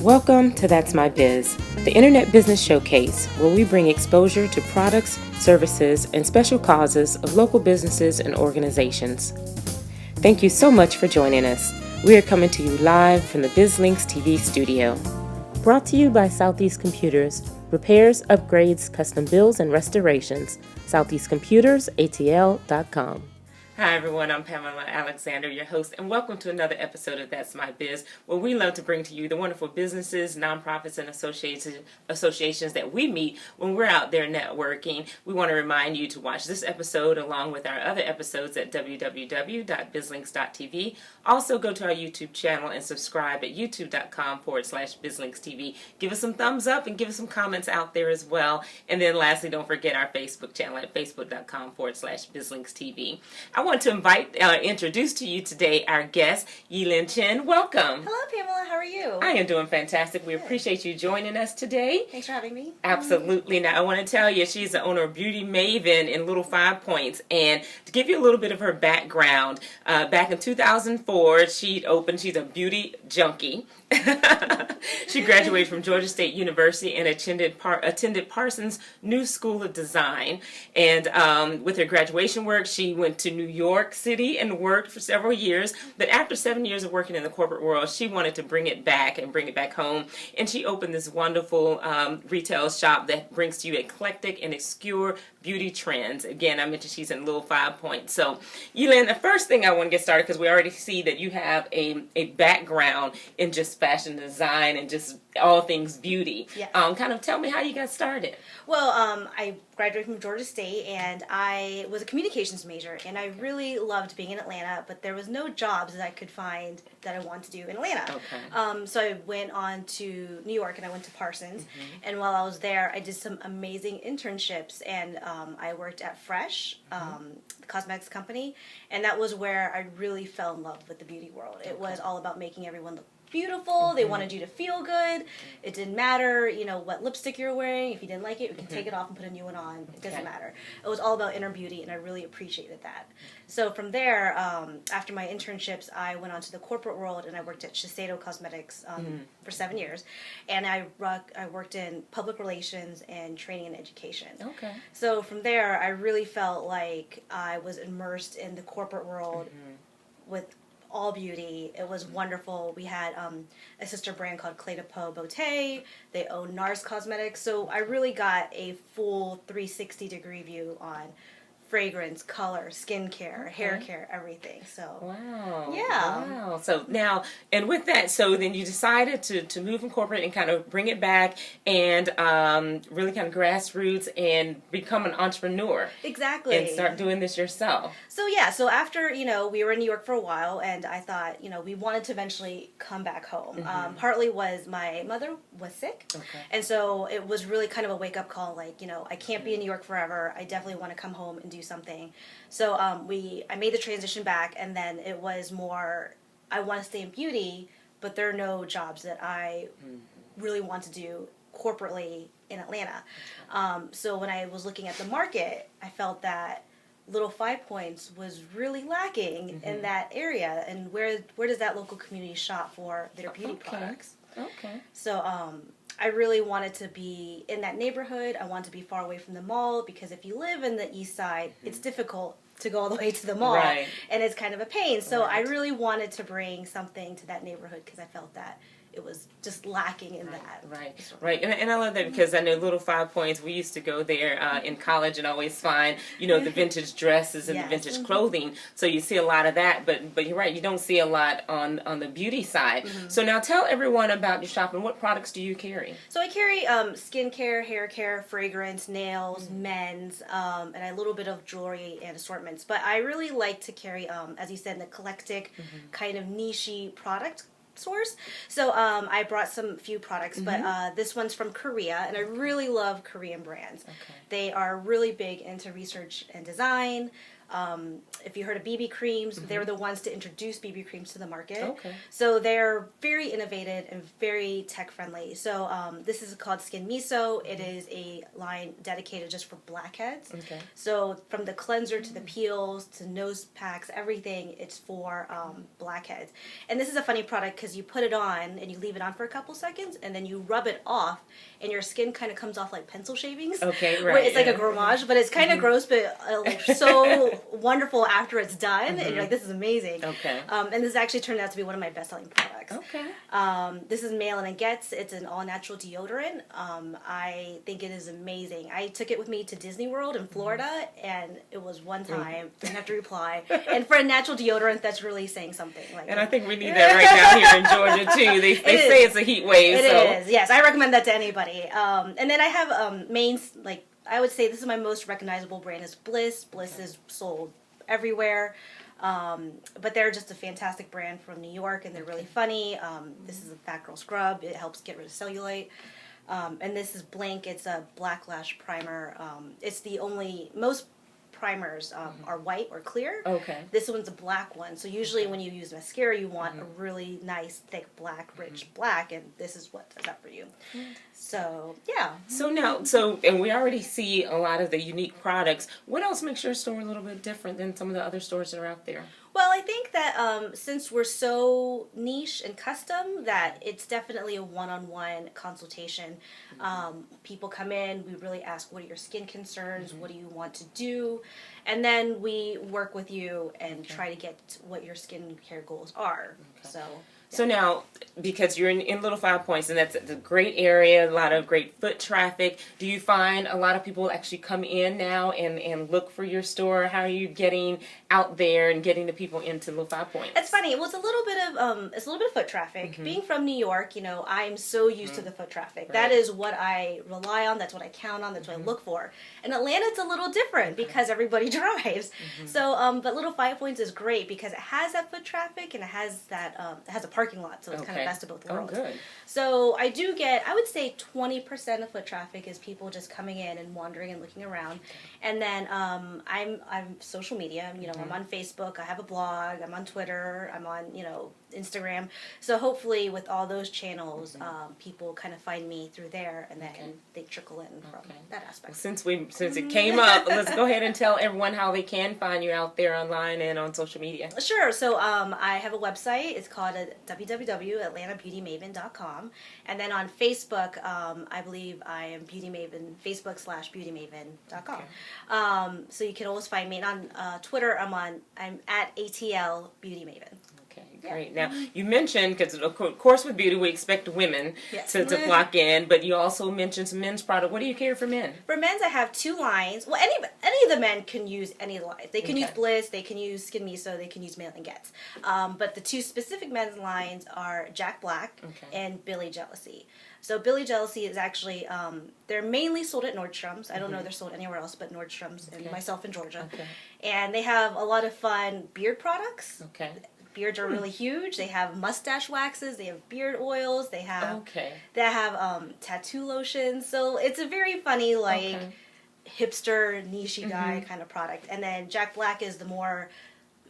Welcome to That's My Biz, the Internet Business Showcase, where we bring exposure to products, services, and special causes of local businesses and organizations. Thank you so much for joining us. We are coming to you live from the BizLinks TV studio. Brought to you by Southeast Computers, repairs, upgrades, custom builds, and restorations. SoutheastComputersATL.com. Hi everyone, I'm Pamela Alexander, your host, and welcome to another episode of That's My Biz, where we love to bring to you the wonderful businesses, nonprofits, and associations that we meet when we're out there networking. We want to remind you to watch this episode along with our other episodes at www.bizlinks.tv. Also go to our YouTube channel and subscribe at youtube.com/bizlinkstv. Give us some thumbs up and give us some comments out there as well. And then lastly, don't forget our Facebook channel at facebook.com/bizlinkstv. I want to introduce to you today our guest, Yee-Lynn Chen. Welcome. Hello, Pamela. How are you? I am doing fantastic. We appreciate you joining us today. Thanks for having me. Absolutely. Now, I want to tell you, she's the owner of Beauty Maven in Little 5 Points. And to give you a little bit of her background, back in 2004, she's a beauty junkie. She graduated from Georgia State University and attended Parsons New School of Design. And with her graduation work, she went to New York City and worked for several years. But after 7 years of working in the corporate world, she wanted to bring it back home. And she opened this wonderful retail shop that brings to you eclectic and obscure beauty trends. Again, I mentioned she's in Little 5 Points. So, Yee-Lynn, the first thing I want to get started, because we already see that you have a background in just fashion design and just all things beauty. Yeah. Kind of tell me how you got started. Well, I graduated from Georgia State, and I was a communications major, and I really loved being in Atlanta, but there was no jobs that I could find that I wanted to do in Atlanta. Okay. So I went on to New York, and I went to Parsons, and while I was there, I did some amazing internships, and I worked at Fresh, the cosmetics company, and that was where I really fell in love with the beauty world. It was all about making everyone look beautiful. They wanted you to feel good. It didn't matter, what lipstick you're wearing. If you didn't like it, you can take it off and put a new one on. It doesn't matter. It was all about inner beauty, and I really appreciated that. So from there, after my internships, I went on to the corporate world, and I worked at Shiseido Cosmetics for 7 years, and I worked in public relations and training and education. Okay. So from there, I really felt like I was immersed in the corporate world with all beauty. It was wonderful. We had a sister brand called Clé de Peau Beauté. They own NARS Cosmetics. So I really got a full 360-degree view on fragrance, color, skincare, hair care, everything. So wow. Yeah. Wow. So now, and with that, so then you decided to move from corporate and kind of bring it back and really kind of grassroots and become an entrepreneur. Exactly. And start doing this yourself. So yeah, so after, we were in New York for a while, and I thought, we wanted to eventually come back home. Partly was my mother was sick. Okay. And so it was really kind of a wake-up call, like, I can't be in New York forever. I definitely want to come home and do something. So I made the transition back, and then it was more, I want to stay in beauty, but there are no jobs that I really want to do corporately in Atlanta. So when I was looking at the market, I felt that Little 5 Points was really lacking in that area, and where does that local community shop for their beauty products? Okay. So I really wanted to be in that neighborhood. I wanted to be far away from the mall, because if you live in the east side, it's difficult to go all the way to the mall, right. And it's kind of a pain. So Right. I really wanted to bring something to that neighborhood, because I felt that it was just lacking in that. Right. And I love that, because I know Little 5 Points, we used to go there in college and always find, the vintage dresses and the vintage clothing. So you see a lot of that, but you're right, you don't see a lot on the beauty side. So now tell everyone about your shop, and what products do you carry? So I carry skincare, hair care, fragrance, nails, men's, and a little bit of jewelry and assortments. But I really like to carry, as you said, an eclectic kind of niche-y product source. So I brought some few products, but this one's from Korea, and I really love Korean brands. Okay. They are really big into research and design. If you heard of BB creams, they were the ones to introduce BB creams to the market. Okay. So they're very innovative and very tech friendly. So this is called Skin Miso. It is a line dedicated just for blackheads. Okay. So from the cleanser to the peels to nose packs, everything, it's for blackheads. And this is a funny product because you put it on and you leave it on for a couple seconds and then you rub it off and your skin kind of comes off like pencil shavings. Okay, right. Where it's like a gourmage, but it's kind of gross, but like so wonderful after it's done. And you're like, this is amazing. Okay. And this actually turned out to be one of my best-selling products. Okay. This is Maven & Getz. It's an all-natural deodorant. I think it is amazing. I took it with me to Disney World in Florida, and it was one time. Didn't have to reply. And for a natural deodorant, that's really saying something. Like, And I think we need that right now here in Georgia, too. They say it's a heat wave. It is, yes. I recommend that to anybody. And then I have mains, like, I would say this is my most recognizable brand is Bliss. Bliss is sold everywhere. But they're just a fantastic brand from New York, and they're really funny. This is a Fat Girl Scrub. It helps get rid of cellulite. And this is Blink. It's a black lash primer. It's the only, most primers are white or clear. Okay. This one's a black one. So usually when you use mascara, you want a really nice, thick, black, rich black, and this is what does that for you. So, yeah. So now, and we already see a lot of the unique products. What else makes your store a little bit different than some of the other stores that are out there? Well, I think that since we're so niche and custom, that it's definitely a one-on-one consultation. People come in, we really ask, what are your skin concerns? What do you want to do? And then we work with you and try to get what your skincare goals are. Okay. So now, because you're in Little 5 Points, and that's a great area, a lot of great foot traffic, do you find a lot of people actually come in now and look for your store? How are you getting out there and getting the people into Little 5 Points? It's funny. Well, it's a little bit of foot traffic. Being from New York, you know, I'm so used to the foot traffic. Right. That is what I rely on. That's what I count on. That's what I look for. In Atlanta, it's a little different because everybody drives. So, but Little 5 Points is great because it has that foot traffic and it has that it has a parking lot, so it's kind of best of both worlds. Oh, good. So I do get, I would say 20% of foot traffic is people just coming in and wandering and looking around. And then I'm social media, you know, I'm on Facebook, I have a blog, I'm on Twitter, I'm on, you know, Instagram. So hopefully with all those channels, people kind of find me through there, and then they trickle in from that aspect. Since it came up, let's go ahead and tell everyone how they can find you out there online and on social media. Sure. So I have a website. It's called www.atlantabeautymaven.com. And then on Facebook, I believe I am Beauty Maven, Facebook/BeautyMaven.com. Okay. So you can always find me. And on Twitter, I'm at ATL Beauty Maven. Okay, great. Now, you mentioned, because of course with beauty we expect women to flock in, but you also mentioned some men's product. What do you carry for men? For men's, I have two lines. Well, any of the men can use any of the lines. They can use Bliss, they can use Skin Miso, they can use Maven & Getz. But the two specific men's lines are Jack Black and Billy Jealousy. So Billy Jealousy is actually, they're mainly sold at Nordstrom's. I don't know they're sold anywhere else but Nordstrom's and myself in Georgia. Okay. And they have a lot of fun beard products. Okay. Beards are really huge. They have mustache waxes. They have beard oils. They have tattoo lotions. So it's a very funny, like, hipster, niche-y guy kind of product. And then Jack Black is the more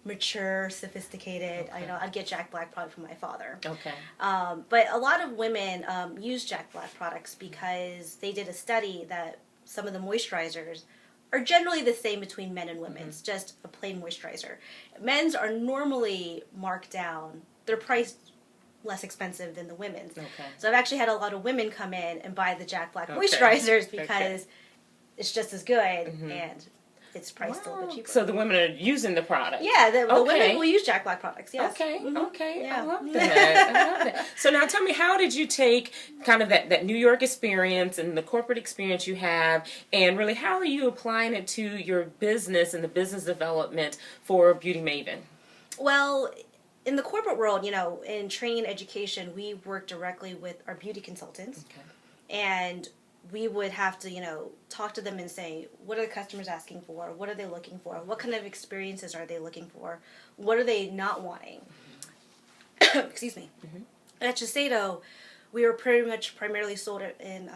mature, sophisticated. I know I'd get Jack Black product from my father. Okay. But a lot of women use Jack Black products because they did a study that some of the moisturizers are generally the same between men and women. It's just a plain moisturizer. Men's are normally marked down. They're priced less expensive than the women's. Okay. So I've actually had a lot of women come in and buy the Jack Black moisturizers because it's just as good and it's priced a little bit cheaper. So the women are using the product. Yeah, the women will use Jack Black products, yes. Okay, yeah. I love that. So now tell me, how did you take kind of that New York experience and the corporate experience you have, and really how are you applying it to your business and the business development for Beauty Maven? Well, in the corporate world, you know, in training and education, we work directly with our beauty consultants. Okay. And we would have to, you know, talk to them and say, what are the customers asking for? What are they looking for? What kind of experiences are they looking for? What are they not wanting? Excuse me. At Shiseido, we were primarily sold in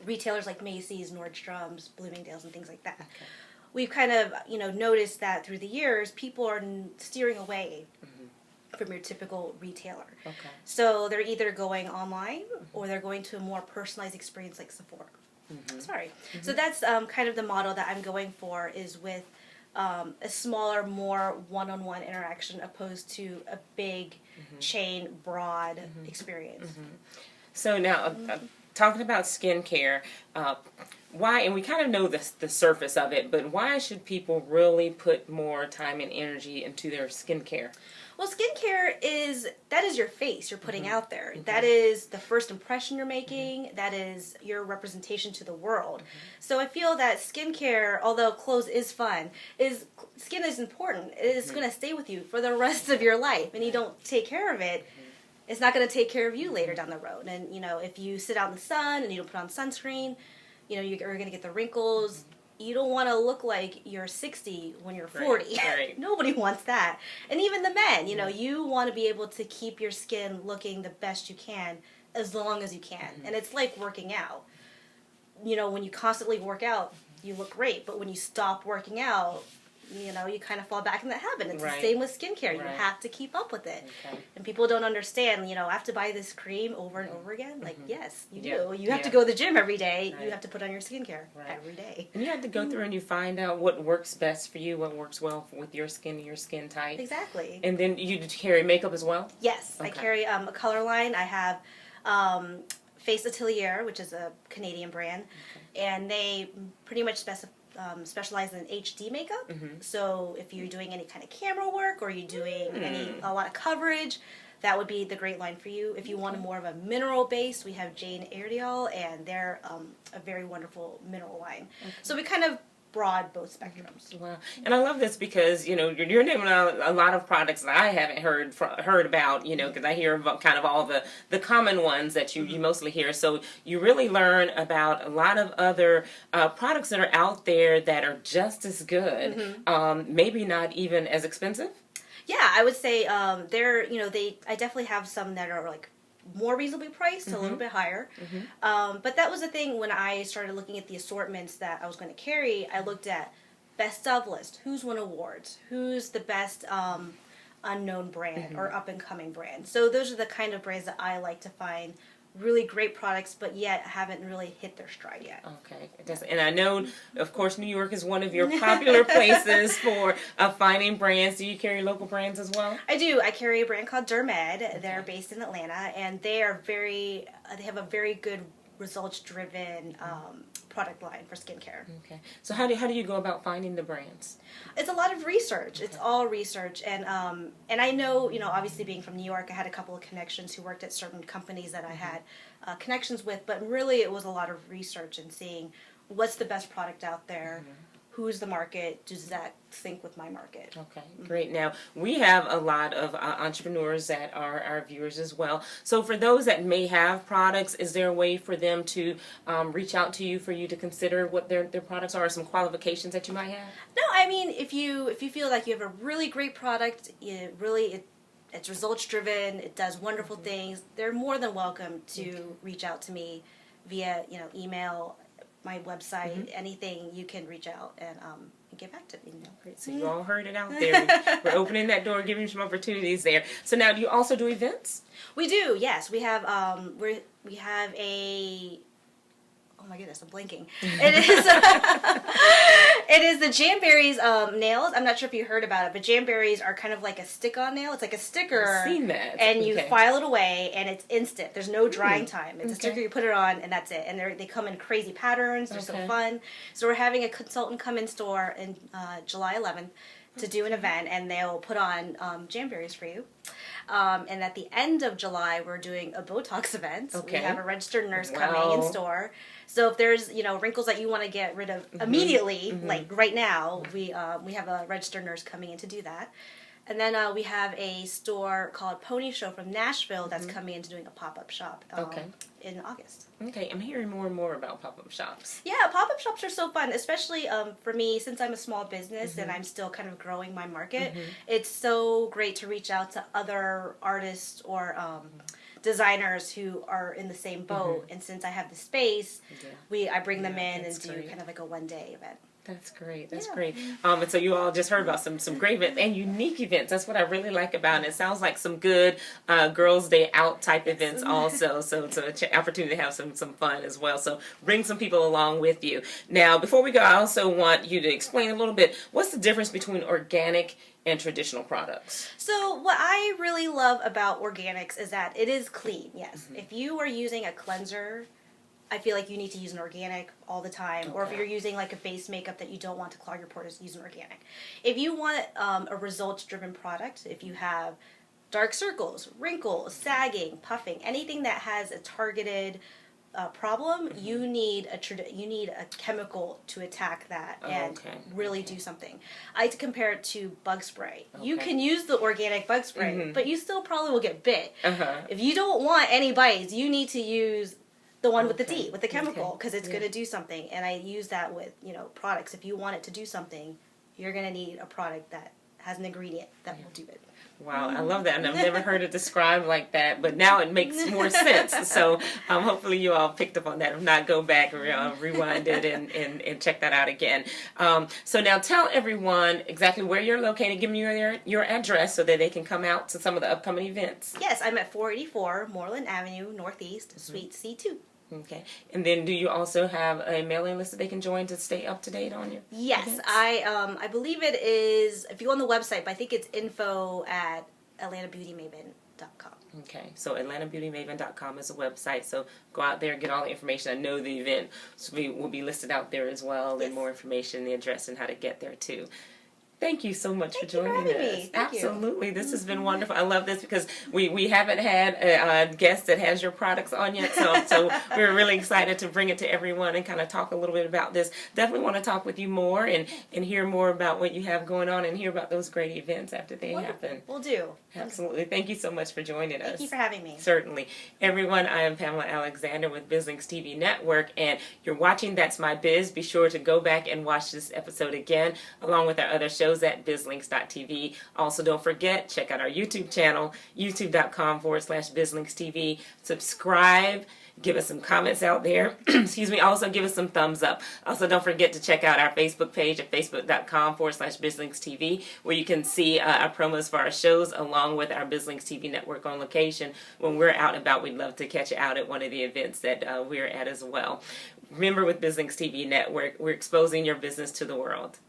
retailers like Macy's, Nordstrom's, Bloomingdale's, and things like that. Okay. we've kind of, noticed that through the years, people are steering away from your typical retailer. Okay. So they're either going online or they're going to a more personalized experience like Sephora. Sorry. So that's kind of the model that I'm going for, is with a smaller, more one-on-one interaction opposed to a big chain, broad experience. So now, talking about skincare, why, and we kind of know the surface of it, but why should people really put more time and energy into their skincare? Well, skincare is your face you're putting out there. That is the first impression you're making. That is your representation to the world. So I feel that skincare, although clothes is fun, skin is important. It is going to stay with you for the rest of your life, and you don't take care of it, it's not going to take care of you later down the road. And, if you sit out in the sun and you don't put on sunscreen, you're going to get the wrinkles. You don't want to look like you're 60 when you're 40. Right. Nobody wants that. And even the men, you want to be able to keep your skin looking the best you can as long as you can. And it's like working out. When you constantly work out, you look great. But when you stop working out, you kind of fall back in that habit. It's the same with skincare. You have to keep up with it. Okay. And people don't understand, I have to buy this cream over and over again. Like, yes, you do. You have to Yeah. go to the gym every day. You have to put on your skincare every day. And you have to go through and you find out what works best for you, what works well with your skin and your skin type. Exactly. And then you carry makeup as well? Yes, Okay. I carry a color line. I have Face Atelier, which is a Canadian brand, and they pretty much specialize in HD makeup. So if you're doing any kind of camera work or you're doing a lot of coverage, that would be the great line for you. If you want more of a mineral base, we have Jane Airedale, and they're a very wonderful mineral line. So we kind of broad both spectrums. Wow. And I love this because, you're naming a lot of products that I haven't heard about, because I hear about kind of all the common ones that you mostly hear. So you really learn about a lot of other products that are out there that are just as good, maybe not even as expensive. Yeah, I would say I definitely have some that are like more reasonably priced, a little bit higher. But that was the thing when I started looking at the assortments that I was going to carry. I looked at best of list, who's won awards, who's the best unknown brand or up and coming brand. So those are the kind of brands that I like to find really great products, but yet haven't really hit their stride yet. Okay. And I know, of course, New York is one of your popular places for finding brands. Do you carry local brands as well? I do. I carry a brand called Dermed. Okay. They're based in Atlanta, and they have a very good results-driven product line for skincare. Okay. So how do you go about finding the brands? It's a lot of research. Okay. It's all research, and I know, obviously being from New York, I had a couple of connections who worked at certain companies that I had connections with, but really it was a lot of research and seeing what's the best product out there. Who's the market? Does that sync with my market? Okay, great. Now, we have a lot of entrepreneurs that are our viewers as well. So for those that may have products, is there a way for them to reach out to you for you to consider what their products are, or some qualifications that you might have? No, I mean, if you feel like you have a really great product, it's results driven, it does wonderful things, they're more than welcome to reach out to me via email, my website, anything. You can reach out and get back to me. Great. So you all heard it out there. We're opening that door, giving you some opportunities there. So now, do you also do events? We do. Yes, we have. We have a. Oh my goodness, I'm blanking. It is the Jamberries nails. I'm not sure if you heard about it, but Jamberries are kind of like a stick-on nail. It's like a sticker. I've seen that. And you file it away, and it's instant. There's no drying time. It's a sticker, you put it on, and that's it. And they come in crazy patterns. They're so fun. So we're having a consultant come in store in July 11th to do an event, and they'll put on Jamberries for you. And at the end of July, we're doing a Botox event. We have a registered nurse coming in store. So if there's wrinkles that you want to get rid of immediately, like right now, we have a registered nurse coming in to do that. And then we have a store called Pony Show from Nashville that's coming in to doing a pop-up shop in August. Okay, I'm hearing more and more about pop-up shops. Yeah, pop-up shops are so fun, especially for me, since I'm a small business and I'm still kind of growing my market. It's so great to reach out to other artists or designers who are in the same boat. And since I have the space, I bring them in and do kind of like a one-day event. That's great. That's Yeah. great. And so you all just heard about some great events and unique events. That's what I really like about it. It sounds like some good girls' day out type events also. So it's an opportunity to have some fun as well. So bring some people along with you. Now, before we go, I also want you to explain a little bit, what's the difference between organic and traditional products? So what I really love about organics is that it is clean, yes. If you are using a cleanser, I feel like you need to use an organic all the time. Or if you're using like a base makeup that you don't want to clog your pores, use an organic. If you want a results-driven product, if you have dark circles, wrinkles, sagging, puffing, anything that has a targeted problem, you need a chemical to attack that and really do something. I like to compare it to bug spray. You can use the organic bug spray, but you still probably will get bit. If you don't want any bites, you need to use the one with the D, with the chemical, because it's going to do something. And I use that with, products. If you want it to do something, you're going to need a product that has an ingredient that will do it. Wow, I love that. And I've never heard it described like that, but now it makes more sense. So hopefully you all picked up on that. If not, go back, rewind it, and check that out again. So now tell everyone exactly where you're located. Give me your address so that they can come out to some of the upcoming events. Yes, I'm at 484 Moreland Avenue, Northeast, Suite C2. Okay. And then do you also have a mailing list that they can join to stay up to date on your Yes, events? I believe it is, if you go on the website, but I think it's info@atlantabeautymaven.com. Okay, so atlantabeautymaven.com is a website, so go out there, get all the information. I know the event will be listed out there as well, and more information, the address, and how to get there too. Thank you so much for joining us. Absolutely. This has been wonderful. I love this because we haven't had a guest that has your products on yet, so we're really excited to bring it to everyone and kind of talk a little bit about this. Definitely want to talk with you more and hear more about what you have going on and hear about those great events after they happen. We'll do. Absolutely. Thank you so much for joining us. Thank you for having me. Certainly. Everyone, I am Pamela Alexander with BizLinks TV Network, and you're watching That's My Biz. Be sure to go back and watch this episode again, along with our other shows at bizlinks.tv. Also, don't forget, check out our YouTube channel, youtube.com/bizlinkstv. Subscribe. Give us some comments out there. Excuse me. Also, give us some thumbs up. Also, don't forget to check out our Facebook page at facebook.com/bizlinkstv, where you can see our promos for our shows along with our BizLinks TV network on location. When we're out and about, we'd love to catch you out at one of the events that we're at as well. Remember, with BizLinks TV network, we're exposing your business to the world.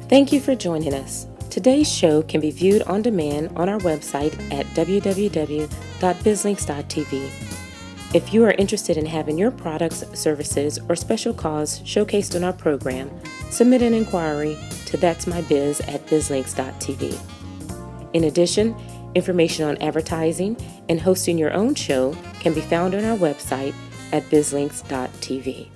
Thank you for joining us. Today's show can be viewed on demand on our website at www.bizlinks.tv. If you are interested in having your products, services, or special cause showcased on our program, submit an inquiry to that'smybiz@bizlinks.tv. In addition, information on advertising and hosting your own show can be found on our website at bizlinks.tv.